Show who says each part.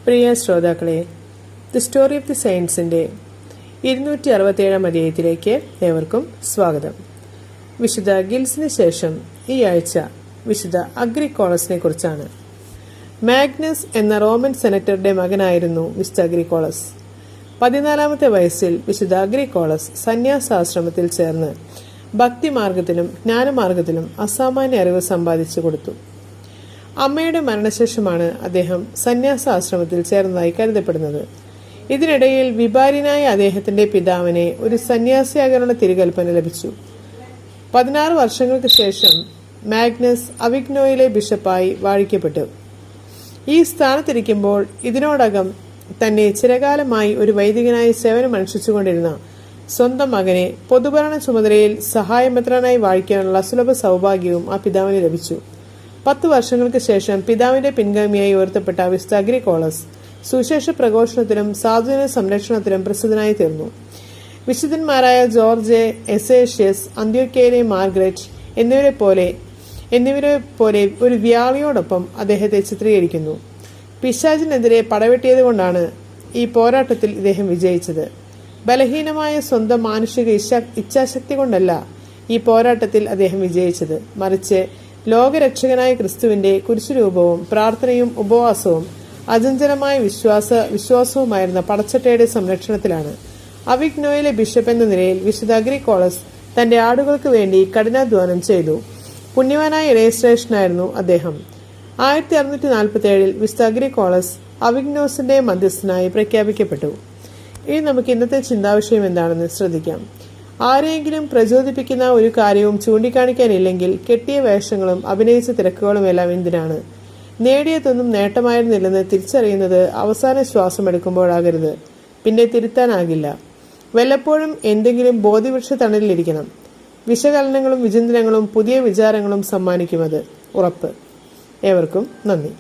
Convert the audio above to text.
Speaker 1: പ്രിയ ശ്രോതാക്കളെ, the story of the സയൻസിന്റെ 267 അധ്യായത്തിലേക്ക് ഏവർക്കും സ്വാഗതം. വിശുദ്ധ ഗിൽസിന് ശേഷം ഈ ആഴ്ച വിശുദ്ധ അഗ്രിക്കോളസിനെ കുറിച്ചാണ്. മാഗ്നസ് എന്ന റോമൻ സെനറ്ററുടെ മകനായിരുന്നു വിശുദ്ധ അഗ്രിക്കോളസ്. 14-ാമത്തെ വയസ്സിൽ വിശുദ്ധ അഗ്രിക്കോളസ് സന്യാസാശ്രമത്തിൽ ചേർന്ന് ഭക്തിമാർഗത്തിലും ജ്ഞാനമാർഗത്തിലും അസാമാന്യ അറിവ് സമ്പാദിച്ചു കൊടുത്തു. അമ്മയുടെ മരണശേഷമാണ് അദ്ദേഹം സന്യാസാശ്രമത്തിൽ ചേർന്നതായി കരുതപ്പെടുന്നത്. ഇതിനിടയിൽ വിഭാര്യനായ അദ്ദേഹത്തിന്റെ പിതാവിനെ ഒരു സന്യാസിയാകാനുള്ള തിരുകൽപ്പന ലഭിച്ചു. 16 വർഷങ്ങൾക്ക് ശേഷം മാഗ്നസ് അവിഗ്നോയിലെ ബിഷപ്പായി വാഴിക്കപ്പെട്ടു. ഈ സ്ഥാനത്തിരിക്കുമ്പോൾ ഇതിനോടകം തന്നെ ചിരകാലമായി ഒരു വൈദികനായി സേവനമനുഷ്ഠിച്ചുകൊണ്ടിരുന്ന സ്വന്തം മകനെ പൊതുഭരണ ചുമതലയിൽ സഹായമെത്രാനായി വാഴിക്കാനുള്ള സുലഭ സൗഭാഗ്യവും ആ പിതാവിന് ലഭിച്ചു. 10 വർഷങ്ങൾക്ക് ശേഷം പിതാവിന്റെ പിൻഗാമിയായി ഉയർത്തപ്പെട്ട വിശുദ്ധ അഗ്രിക്കോളസ് സുവിശേഷ പ്രഘോഷണത്തിലും സാധുജന സംരക്ഷണത്തിലും പ്രസിദ്ധനായി തീർന്നു. വിശുദ്ധന്മാരായ ജോർജ്, എസേഷ്യസ്, അന്ത്യോക്യയിലെ മാർഗ്രറ്റ് എന്നിവരെ പോലെ ഒരു വ്യാളിയോടൊപ്പം അദ്ദേഹത്തെ ചിത്രീകരിക്കുന്നു. പിശാചിനെതിരെ പടവെട്ടിയതുകൊണ്ടാണ് ഈ പോരാട്ടത്തിൽ ഇദ്ദേഹം വിജയിച്ചത്. ബലഹീനമായ സ്വന്തം മാനുഷിക ഇച്ഛാശക്തി കൊണ്ടല്ല ഈ പോരാട്ടത്തിൽ അദ്ദേഹം വിജയിച്ചത്, മറിച്ച് ലോകരക്ഷകനായ ക്രിസ്തുവിന്റെ കുരിശുരൂപവും പ്രാർത്ഥനയും ഉപവാസവും അചഞ്ചലമായ വിശ്വാസവുമായിരുന്ന പടച്ചട്ടയുടെ സംരക്ഷണത്തിലാണ്. അവിഗ്നോയിലെ ബിഷപ്പ് എന്ന നിലയിൽ വിശുദ്ധ അഗ്രിക്കോളസ് തന്റെ ആടുകൾക്ക് വേണ്ടി കഠിനാധ്വാനം ചെയ്തു. പുണ്യവാനായ ഇടയശ്രേഷ്ഠനായിരുന്നു അദ്ദേഹം. 1647 വിശുദ്ധ അഗ്രിക്കോളസ് അവിഗ്നോസിന്റെ മധ്യസ്ഥനായി പ്രഖ്യാപിക്കപ്പെട്ടു. ഇനി നമുക്ക് ഇന്നത്തെ ചിന്താവിഷയം എന്താണെന്ന് ശ്രദ്ധിക്കാം. ആരെയെങ്കിലും പ്രചോദിപ്പിക്കുന്ന ഒരു കാര്യവും ചൂണ്ടിക്കാണിക്കാനില്ലെങ്കിൽ കെട്ടിയ വേഷങ്ങളും അഭിനയിച്ച തിരക്കുകളുമെല്ലാം എന്തിനാണ്? നേടിയതൊന്നും നേട്ടമായിരുന്നില്ലെന്ന് തിരിച്ചറിയുന്നത് അവസാന ശ്വാസം എടുക്കുമ്പോഴാകരുത്, പിന്നെ തിരുത്താനാകില്ല. വല്ലപ്പോഴും എന്തെങ്കിലും ബോധിവൃക്ഷ തണലിലിരിക്കണം. വിശകലനങ്ങളും വിചിന്തനങ്ങളും പുതിയ വിചാരങ്ങളും സമ്മാനിക്കുമത് ഉറപ്പ്. ഏവർക്കും നന്ദി.